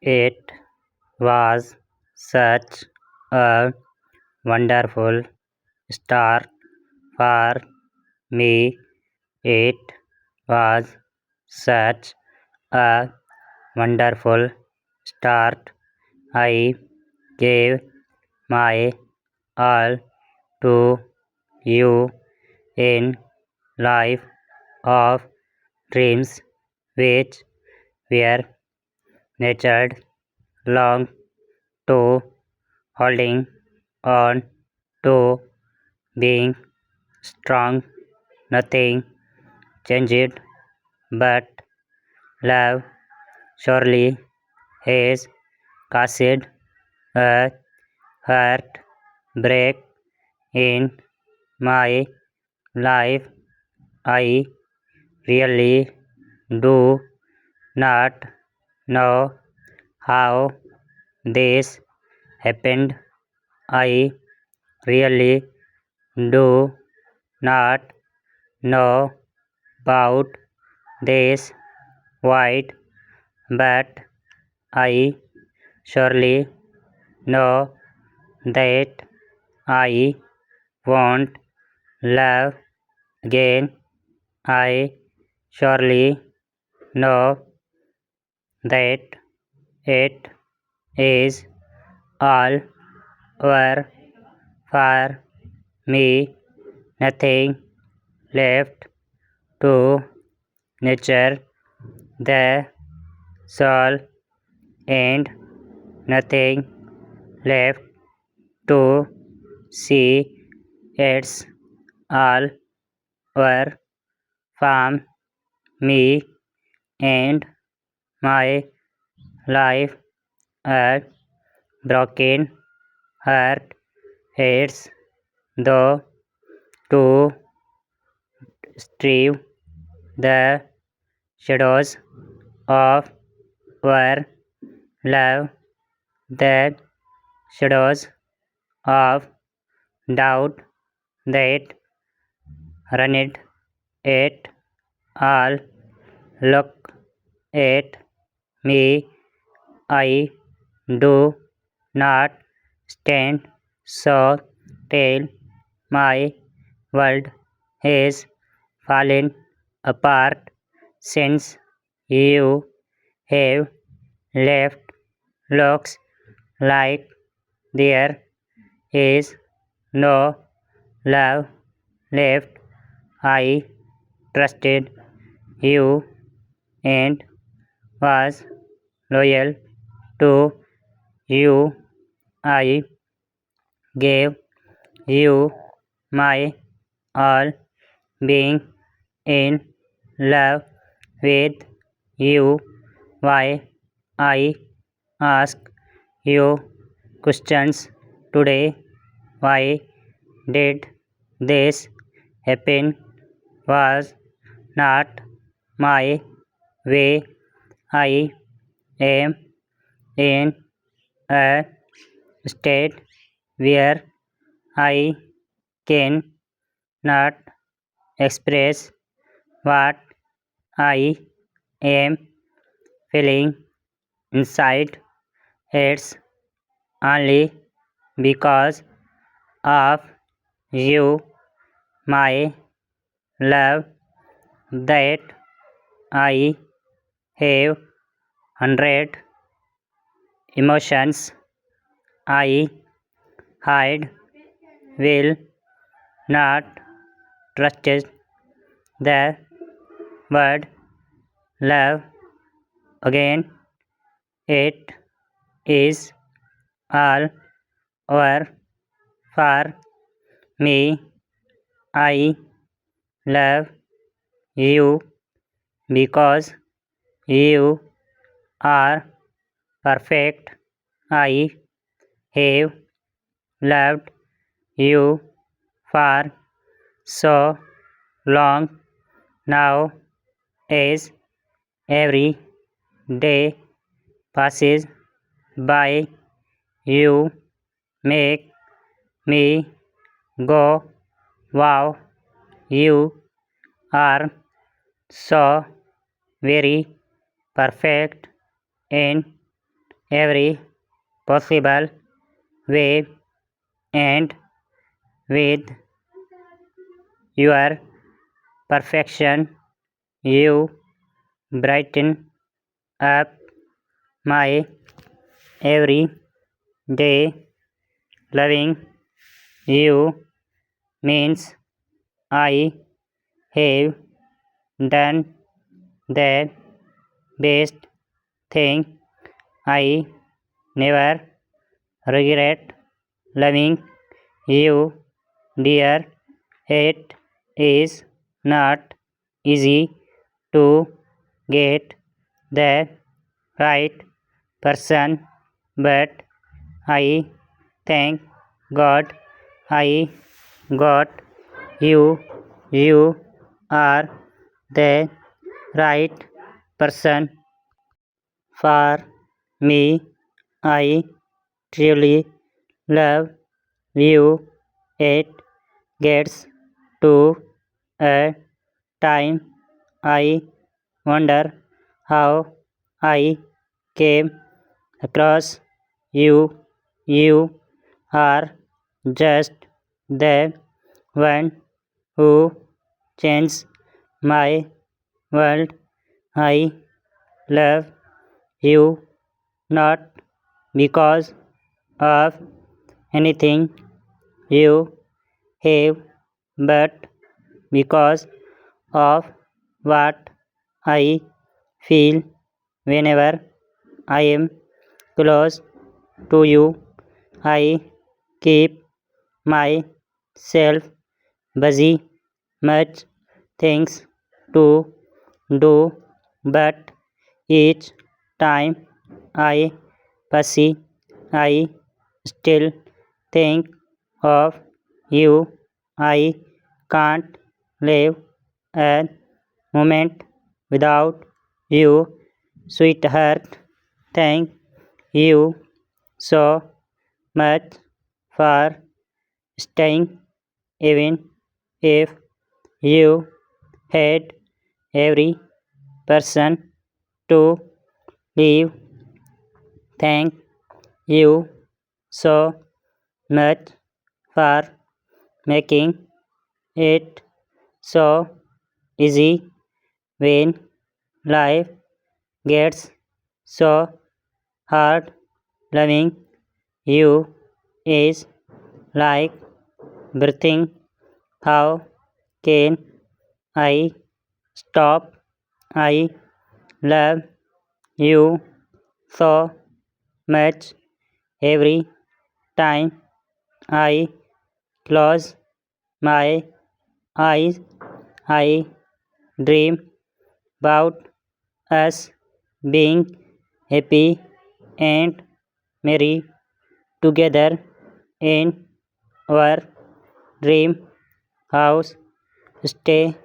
It was such a wonderful start for me. It was such a wonderful start. I gave my all to you in life of dreams which were nurtured long to holding on to being strong. Nothing changed, but love surely has caused a heartbreak in my life. I really do not know how this happened. I really do not know about this void, but I surely know that I won't love again. I surely know that it is all over for me. Nothing left to nurture the soul, and nothing left to see. It's all over from me and my life. A broken heart hurts though to strive the shadows of our love, the shadows of doubt that runneth it all. Look at me, I do not stand so tall. My world has fallen apart since you have left. Looks like there is no love left. I trusted you and was loyal to you. I gave you my all. Being in love with you. Why I ask you questions today? Why did this happen? Was not my way. I am in a state where I can not express what I am feeling inside. It's only because of you, my love, that I have 100 emotions I hide. Will not trust the word love again. It is all over for me. I love you because you are perfect. I have loved you for so long now. As every day passes by, you make me go, wow, you are so very perfect and every possible way, and with your perfection, you brighten up my every day. Loving you means I have done the best thing. I never regret loving you, dear. It is not easy to get the right person, but I thank God I got you. You are the right person for me. I truly love you. It gets to a time I wonder how I came across you. You are just the one who changed my world. I love you not because of anything you have, but because of what I feel whenever I am close to you. I keep myself busy, much things to do, but each time I pursue, I still think of you. I can't live a moment without you, sweetheart. Thank you so much for staying, even if you had every person to leave. Thank you so much for making it so easy when life gets so hard. Loving you is like breathing. How can I stop? I love you so much. Every time I close my eyes, I dream about us being happy and merry together in our dream house. Stay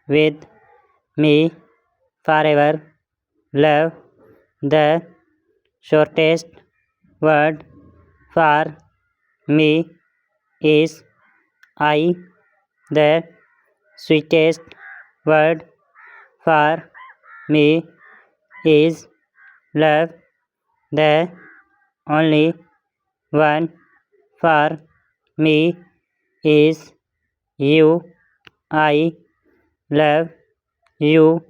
with me forever. Love, the shortest word for me is I. The sweetest word for me is love. The only one for me is you. I love you.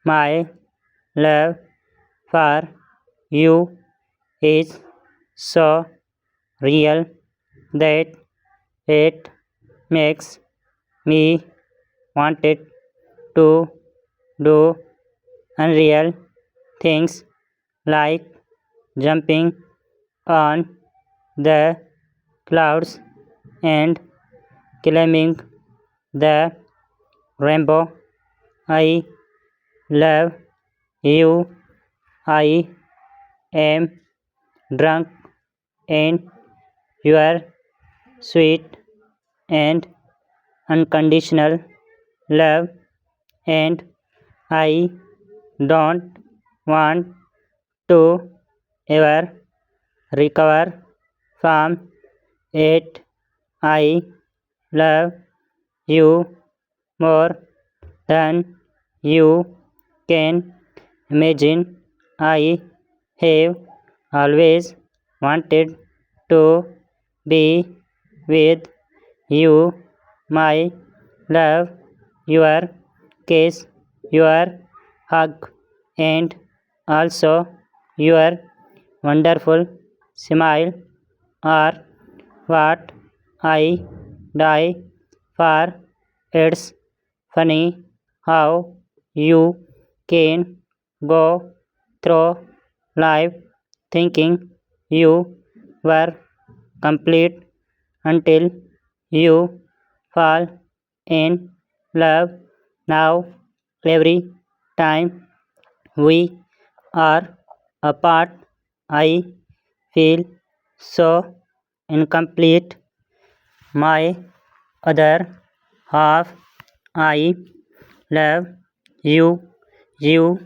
My love for you is so real that it makes me wanted to do unreal things like jumping on the clouds and climbing the rainbow. I love you. I am drunk in your sweet and unconditional love, and I don't want to ever recover from it. I love you more than you can imagine. I have always wanted to be with you, my love. Your kiss, your hug, and also your wonderful smile are what I die for. It's funny how you can go through life thinking you were complete until you fall in love. Now, every time we are apart, I feel so incomplete. My other half, I love you. You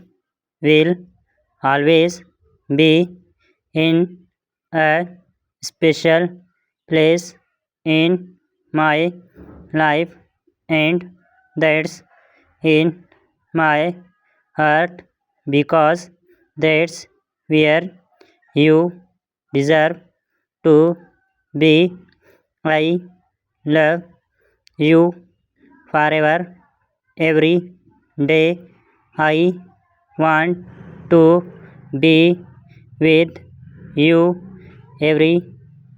will always be in a special place in my life, and that's in my heart, because that's where you deserve to be. I love you forever. Every day I want to be with you. Every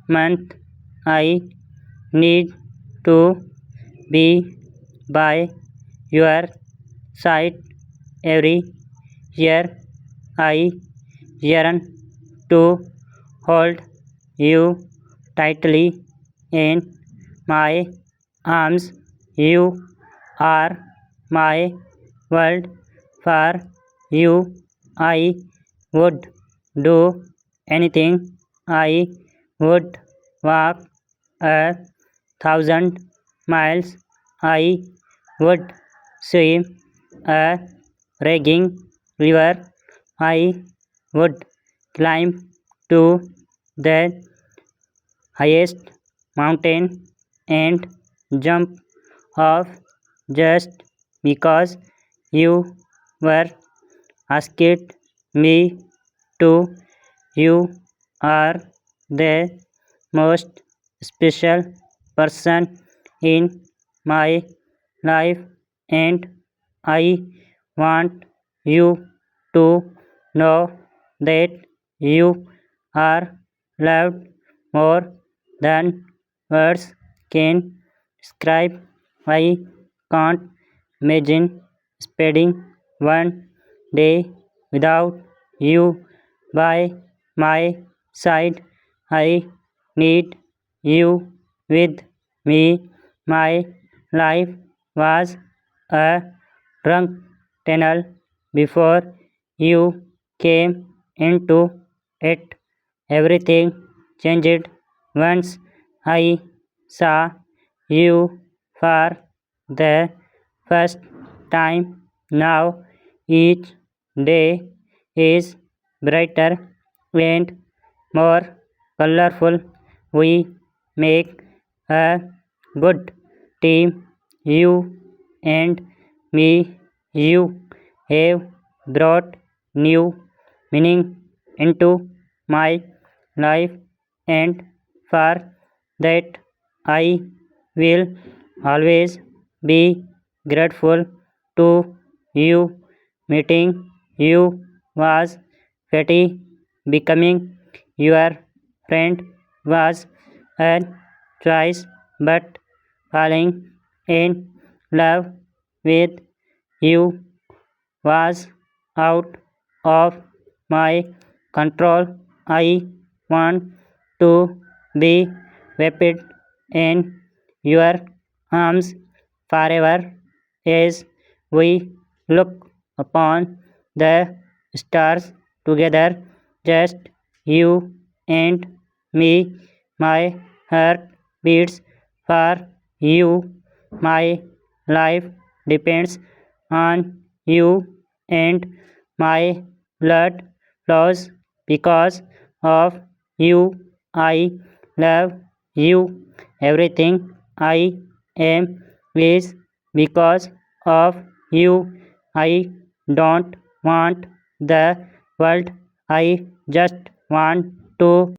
month I need to be by your side. Every year I yearn to hold you tightly in my arms. You are my world. For you I would do anything. I would walk 1,000 miles. I would swim a raging river. I would climb to the highest mountain and jump off just because you were asked me to. You are the most special person in my life, and I want you to know that you are loved more than words can describe. I can't imagine spending one day without you by my side. I need you with me. My life was a drunk tunnel before you came into it. Everything changed once I saw you for the first time. Now each day is brighter and more colorful. We make a good team, you and me. You have brought new meaning into my life, and for that I will always be grateful to you. Meeting you was petty. Becoming your friend was a choice, but falling in love with you was out of my control. I want to be wrapped in your arms forever as we look upon the stars together, just you and me. My heart beats for you. My life depends on you, and my blood flows because of you. I love you. Everything I am is because of you. I don't want the world. I just want to